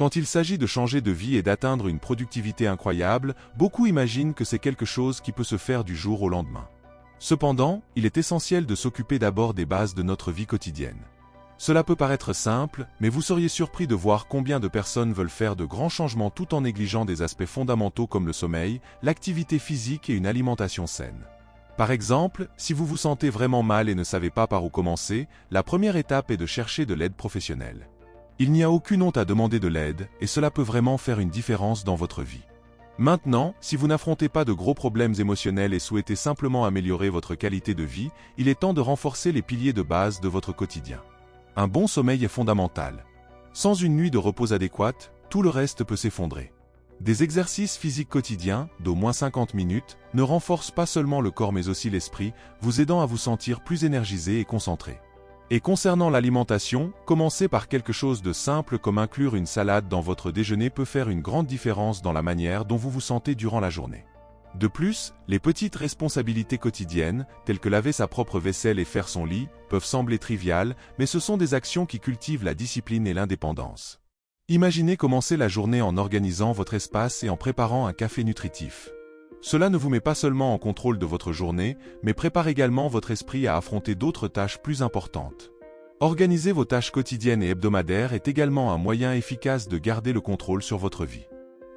Quand il s'agit de changer de vie et d'atteindre une productivité incroyable, beaucoup imaginent que c'est quelque chose qui peut se faire du jour au lendemain. Cependant, il est essentiel de s'occuper d'abord des bases de notre vie quotidienne. Cela peut paraître simple, mais vous seriez surpris de voir combien de personnes veulent faire de grands changements tout en négligeant des aspects fondamentaux comme le sommeil, l'activité physique et une alimentation saine. Par exemple, si vous vous sentez vraiment mal et ne savez pas par où commencer, la première étape est de chercher de l'aide professionnelle. Il n'y a aucune honte à demander de l'aide, et cela peut vraiment faire une différence dans votre vie. Maintenant, si vous n'affrontez pas de gros problèmes émotionnels et souhaitez simplement améliorer votre qualité de vie, il est temps de renforcer les piliers de base de votre quotidien. Un bon sommeil est fondamental. Sans une nuit de repos adéquate, tout le reste peut s'effondrer. Des exercices physiques quotidiens, d'au moins 50 minutes, ne renforcent pas seulement le corps mais aussi l'esprit, vous aidant à vous sentir plus énergisé et concentré. Et concernant l'alimentation, commencez par quelque chose de simple comme inclure une salade dans votre déjeuner peut faire une grande différence dans la manière dont vous vous sentez durant la journée. De plus, les petites responsabilités quotidiennes, telles que laver sa propre vaisselle et faire son lit, peuvent sembler triviales, mais ce sont des actions qui cultivent la discipline et l'indépendance. Imaginez commencer la journée en organisant votre espace et en préparant un café nutritif. Cela ne vous met pas seulement en contrôle de votre journée, mais prépare également votre esprit à affronter d'autres tâches plus importantes. Organiser vos tâches quotidiennes et hebdomadaires est également un moyen efficace de garder le contrôle sur votre vie.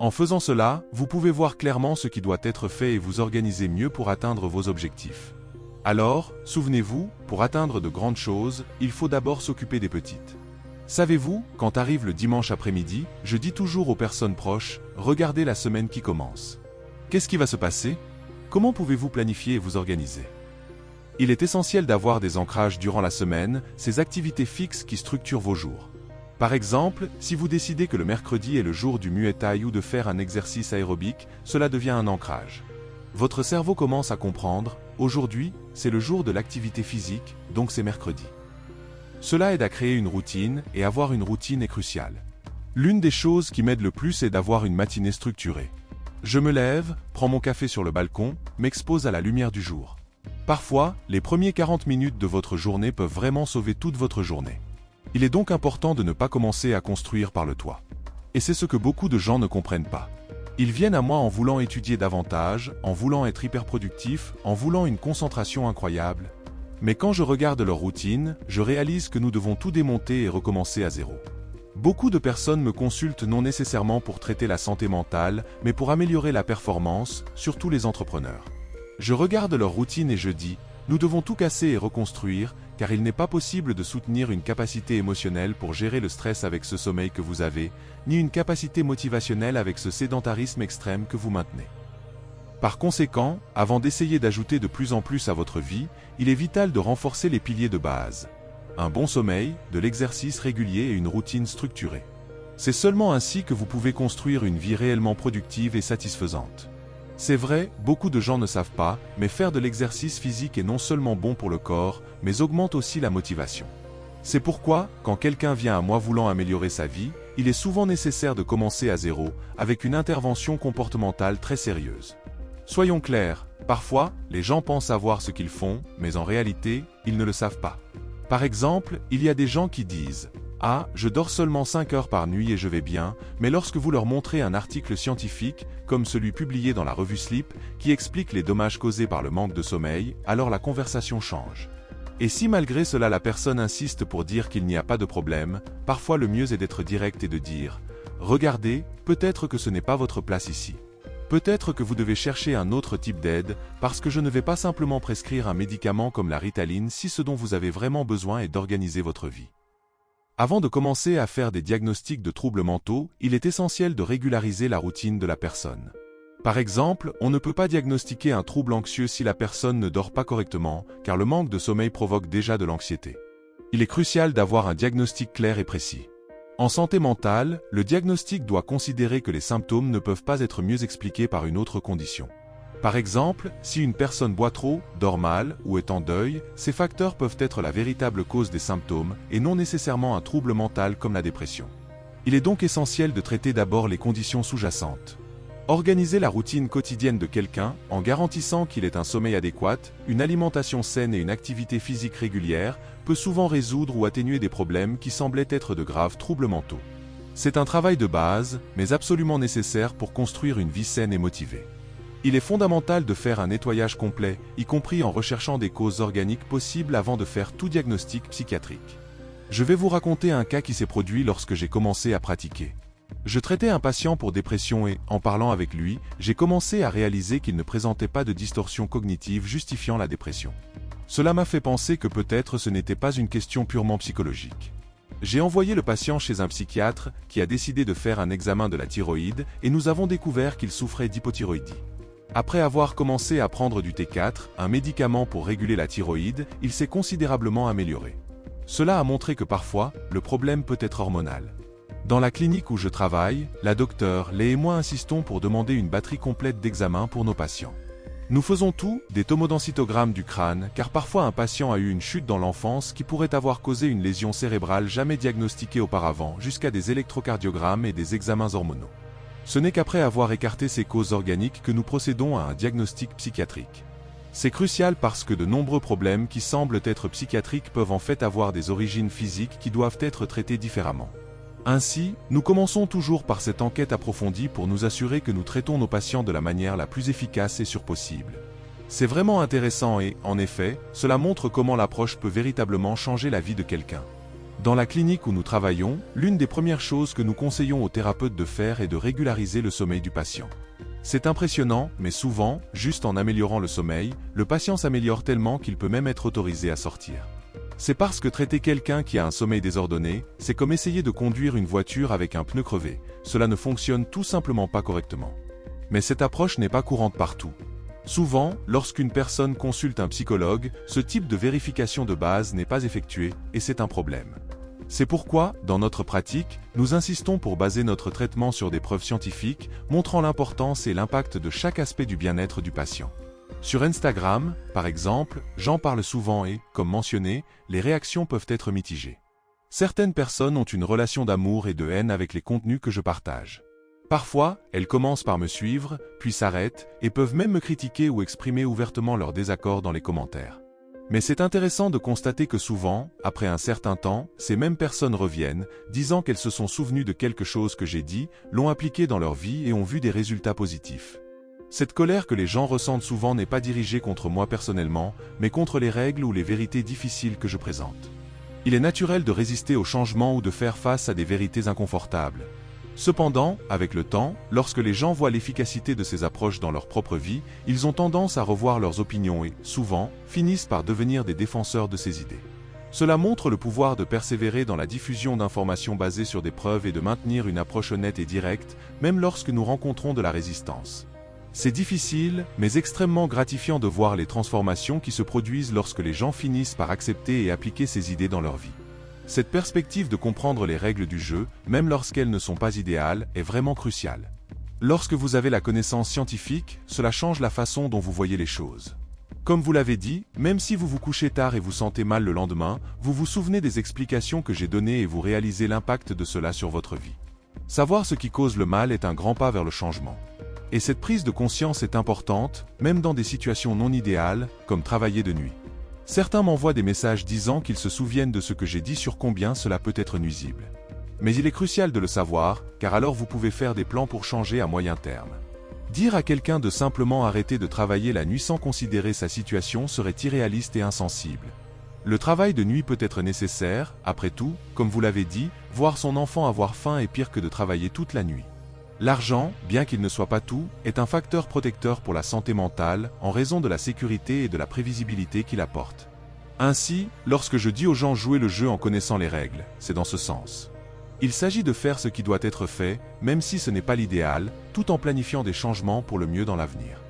En faisant cela, vous pouvez voir clairement ce qui doit être fait et vous organiser mieux pour atteindre vos objectifs. Alors, souvenez-vous, pour atteindre de grandes choses, il faut d'abord s'occuper des petites. Savez-vous, quand arrive le dimanche après-midi, je dis toujours aux personnes proches, regardez la semaine qui commence. Qu'est-ce qui va se passer? Comment pouvez-vous planifier et vous organiser? Il est essentiel d'avoir des ancrages durant la semaine, ces activités fixes qui structurent vos jours. Par exemple, si vous décidez que le mercredi est le jour du Muay Thai ou de faire un exercice aérobique, cela devient un ancrage. Votre cerveau commence à comprendre, aujourd'hui, c'est le jour de l'activité physique, donc c'est mercredi. Cela aide à créer une routine, et avoir une routine est crucial. L'une des choses qui m'aide le plus est d'avoir une matinée structurée. Je me lève, prends mon café sur le balcon, m'expose à la lumière du jour. Parfois, les premiers 40 minutes de votre journée peuvent vraiment sauver toute votre journée. Il est donc important de ne pas commencer à construire par le toit. Et c'est ce que beaucoup de gens ne comprennent pas. Ils viennent à moi en voulant étudier davantage, en voulant être hyper productifs, en voulant une concentration incroyable. Mais quand je regarde leur routine, je réalise que nous devons tout démonter et recommencer à zéro. Beaucoup de personnes me consultent non nécessairement pour traiter la santé mentale, mais pour améliorer la performance, surtout les entrepreneurs. Je regarde leur routine et je dis, nous devons tout casser et reconstruire, car il n'est pas possible de soutenir une capacité émotionnelle pour gérer le stress avec ce sommeil que vous avez, ni une capacité motivationnelle avec ce sédentarisme extrême que vous maintenez. Par conséquent, avant d'essayer d'ajouter de plus en plus à votre vie, il est vital de renforcer les piliers de base. Un bon sommeil, de l'exercice régulier et une routine structurée. C'est seulement ainsi que vous pouvez construire une vie réellement productive et satisfaisante. C'est vrai, beaucoup de gens ne savent pas, mais faire de l'exercice physique est non seulement bon pour le corps, mais augmente aussi la motivation. C'est pourquoi, quand quelqu'un vient à moi voulant améliorer sa vie, il est souvent nécessaire de commencer à zéro, avec une intervention comportementale très sérieuse. Soyons clairs, parfois, les gens pensent savoir ce qu'ils font, mais en réalité, ils ne le savent pas. Par exemple, il y a des gens qui disent « Ah, je dors seulement 5 heures par nuit et je vais bien », mais lorsque vous leur montrez un article scientifique, comme celui publié dans la revue Sleep, qui explique les dommages causés par le manque de sommeil, alors la conversation change. Et si malgré cela la personne insiste pour dire qu'il n'y a pas de problème, parfois le mieux est d'être direct et de dire « Regardez, peut-être que ce n'est pas votre place ici. Peut-être que vous devez chercher un autre type d'aide, parce que je ne vais pas simplement prescrire un médicament comme la Ritaline si ce dont vous avez vraiment besoin est d'organiser votre vie. » Avant de commencer à faire des diagnostics de troubles mentaux, il est essentiel de régulariser la routine de la personne. Par exemple, on ne peut pas diagnostiquer un trouble anxieux si la personne ne dort pas correctement, car le manque de sommeil provoque déjà de l'anxiété. Il est crucial d'avoir un diagnostic clair et précis. En santé mentale, le diagnostic doit considérer que les symptômes ne peuvent pas être mieux expliqués par une autre condition. Par exemple, si une personne boit trop, dort mal ou est en deuil, ces facteurs peuvent être la véritable cause des symptômes et non nécessairement un trouble mental comme la dépression. Il est donc essentiel de traiter d'abord les conditions sous-jacentes. Organiser la routine quotidienne de quelqu'un, en garantissant qu'il ait un sommeil adéquat, une alimentation saine et une activité physique régulière, peut souvent résoudre ou atténuer des problèmes qui semblaient être de graves troubles mentaux. C'est un travail de base, mais absolument nécessaire pour construire une vie saine et motivée. Il est fondamental de faire un nettoyage complet, y compris en recherchant des causes organiques possibles avant de faire tout diagnostic psychiatrique. Je vais vous raconter un cas qui s'est produit lorsque j'ai commencé à pratiquer. Je traitais un patient pour dépression et, en parlant avec lui, j'ai commencé à réaliser qu'il ne présentait pas de distorsion cognitive justifiant la dépression. Cela m'a fait penser que peut-être ce n'était pas une question purement psychologique. J'ai envoyé le patient chez un psychiatre qui a décidé de faire un examen de la thyroïde et nous avons découvert qu'il souffrait d'hypothyroïdie. Après avoir commencé à prendre du T4, un médicament pour réguler la thyroïde, il s'est considérablement amélioré. Cela a montré que parfois, le problème peut être hormonal. Dans la clinique où je travaille, la docteure, Lé et moi insistons pour demander une batterie complète d'examens pour nos patients. Nous faisons tout, des tomodensitogrammes du crâne, car parfois un patient a eu une chute dans l'enfance qui pourrait avoir causé une lésion cérébrale jamais diagnostiquée auparavant, jusqu'à des électrocardiogrammes et des examens hormonaux. Ce n'est qu'après avoir écarté ces causes organiques que nous procédons à un diagnostic psychiatrique. C'est crucial parce que de nombreux problèmes qui semblent être psychiatriques peuvent en fait avoir des origines physiques qui doivent être traitées différemment. Ainsi, nous commençons toujours par cette enquête approfondie pour nous assurer que nous traitons nos patients de la manière la plus efficace et sûre possible. C'est vraiment intéressant et, en effet, cela montre comment l'approche peut véritablement changer la vie de quelqu'un. Dans la clinique où nous travaillons, l'une des premières choses que nous conseillons aux thérapeutes de faire est de régulariser le sommeil du patient. C'est impressionnant, mais souvent, juste en améliorant le sommeil, le patient s'améliore tellement qu'il peut même être autorisé à sortir. C'est parce que traiter quelqu'un qui a un sommeil désordonné, c'est comme essayer de conduire une voiture avec un pneu crevé. Cela ne fonctionne tout simplement pas correctement. Mais cette approche n'est pas courante partout. Souvent, lorsqu'une personne consulte un psychologue, ce type de vérification de base n'est pas effectué, et c'est un problème. C'est pourquoi, dans notre pratique, nous insistons pour baser notre traitement sur des preuves scientifiques, montrant l'importance et l'impact de chaque aspect du bien-être du patient. Sur Instagram, par exemple, j'en parle souvent et, comme mentionné, les réactions peuvent être mitigées. Certaines personnes ont une relation d'amour et de haine avec les contenus que je partage. Parfois, elles commencent par me suivre, puis s'arrêtent, et peuvent même me critiquer ou exprimer ouvertement leur désaccord dans les commentaires. Mais c'est intéressant de constater que souvent, après un certain temps, ces mêmes personnes reviennent, disant qu'elles se sont souvenues de quelque chose que j'ai dit, l'ont appliqué dans leur vie et ont vu des résultats positifs. Cette colère que les gens ressentent souvent n'est pas dirigée contre moi personnellement, mais contre les règles ou les vérités difficiles que je présente. Il est naturel de résister au changement ou de faire face à des vérités inconfortables. Cependant, avec le temps, lorsque les gens voient l'efficacité de ces approches dans leur propre vie, ils ont tendance à revoir leurs opinions et, souvent, finissent par devenir des défenseurs de ces idées. Cela montre le pouvoir de persévérer dans la diffusion d'informations basées sur des preuves et de maintenir une approche honnête et directe, même lorsque nous rencontrons de la résistance. C'est difficile, mais extrêmement gratifiant de voir les transformations qui se produisent lorsque les gens finissent par accepter et appliquer ces idées dans leur vie. Cette perspective de comprendre les règles du jeu, même lorsqu'elles ne sont pas idéales, est vraiment cruciale. Lorsque vous avez la connaissance scientifique, cela change la façon dont vous voyez les choses. Comme vous l'avez dit, même si vous vous couchez tard et vous sentez mal le lendemain, vous vous souvenez des explications que j'ai données et vous réalisez l'impact de cela sur votre vie. Savoir ce qui cause le mal est un grand pas vers le changement. Et cette prise de conscience est importante, même dans des situations non idéales, comme travailler de nuit. Certains m'envoient des messages disant qu'ils se souviennent de ce que j'ai dit sur combien cela peut être nuisible. Mais il est crucial de le savoir, car alors vous pouvez faire des plans pour changer à moyen terme. Dire à quelqu'un de simplement arrêter de travailler la nuit sans considérer sa situation serait irréaliste et insensible. Le travail de nuit peut être nécessaire, après tout, comme vous l'avez dit, voir son enfant avoir faim est pire que de travailler toute la nuit. L'argent, bien qu'il ne soit pas tout, est un facteur protecteur pour la santé mentale, en raison de la sécurité et de la prévisibilité qu'il apporte. Ainsi, lorsque je dis aux gens jouer le jeu en connaissant les règles, c'est dans ce sens. Il s'agit de faire ce qui doit être fait, même si ce n'est pas l'idéal, tout en planifiant des changements pour le mieux dans l'avenir.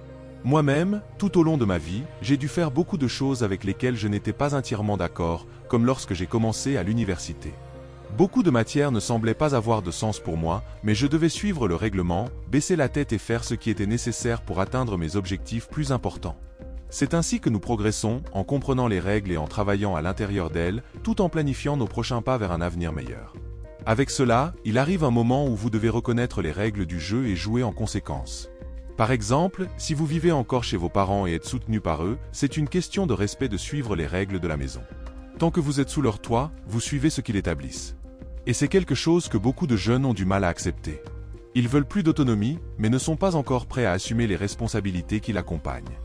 Moi-même, tout au long de ma vie, j'ai dû faire beaucoup de choses avec lesquelles je n'étais pas entièrement d'accord, comme lorsque j'ai commencé à l'université. Beaucoup de matières ne semblaient pas avoir de sens pour moi, mais je devais suivre le règlement, baisser la tête et faire ce qui était nécessaire pour atteindre mes objectifs plus importants. C'est ainsi que nous progressons, en comprenant les règles et en travaillant à l'intérieur d'elles, tout en planifiant nos prochains pas vers un avenir meilleur. Avec cela, il arrive un moment où vous devez reconnaître les règles du jeu et jouer en conséquence. Par exemple, si vous vivez encore chez vos parents et êtes soutenu par eux, c'est une question de respect de suivre les règles de la maison. Tant que vous êtes sous leur toit, vous suivez ce qu'ils établissent. Et c'est quelque chose que beaucoup de jeunes ont du mal à accepter. Ils veulent plus d'autonomie, mais ne sont pas encore prêts à assumer les responsabilités qui l'accompagnent.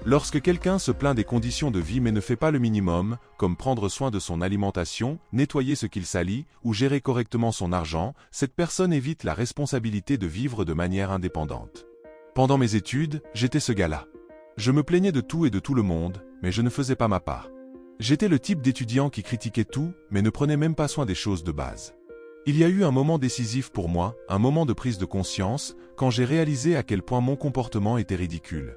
Lorsque quelqu'un se plaint des conditions de vie mais ne fait pas le minimum, comme prendre soin de son alimentation, nettoyer ce qu'il salit, ou gérer correctement son argent, cette personne évite la responsabilité de vivre de manière indépendante. Pendant mes études, j'étais ce gars-là. Je me plaignais de tout et de tout le monde, mais je ne faisais pas ma part. J'étais le type d'étudiant qui critiquait tout, mais ne prenait même pas soin des choses de base. Il y a eu un moment décisif pour moi, un moment de prise de conscience, quand j'ai réalisé à quel point mon comportement était ridicule.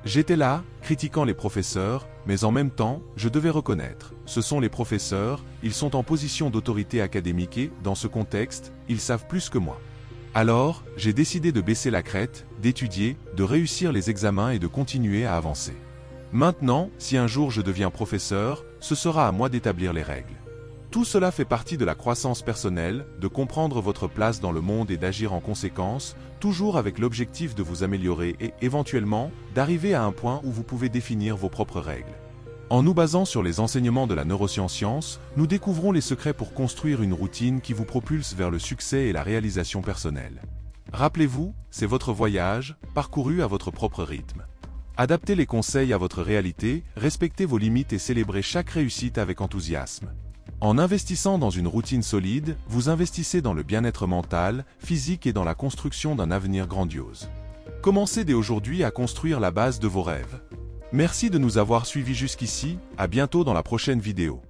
J'étais là, critiquant les professeurs, mais en même temps, je devais reconnaître, ce sont les professeurs, ils sont en position d'autorité académique et, dans ce contexte, ils savent plus que moi. Alors, j'ai décidé de baisser la crête, d'étudier, de réussir les examens et de continuer à avancer. Maintenant, si un jour je deviens professeur, ce sera à moi d'établir les règles. Tout cela fait partie de la croissance personnelle, de comprendre votre place dans le monde et d'agir en conséquence, toujours avec l'objectif de vous améliorer et, éventuellement, d'arriver à un point où vous pouvez définir vos propres règles. En nous basant sur les enseignements de la neuroscience, nous découvrons les secrets pour construire une routine qui vous propulse vers le succès et la réalisation personnelle. Rappelez-vous, c'est votre voyage, parcouru à votre propre rythme. Adaptez les conseils à votre réalité, respectez vos limites et célébrez chaque réussite avec enthousiasme. En investissant dans une routine solide, vous investissez dans le bien-être mental, physique et dans la construction d'un avenir grandiose. Commencez dès aujourd'hui à construire la base de vos rêves. Merci de nous avoir suivis jusqu'ici, à bientôt dans la prochaine vidéo.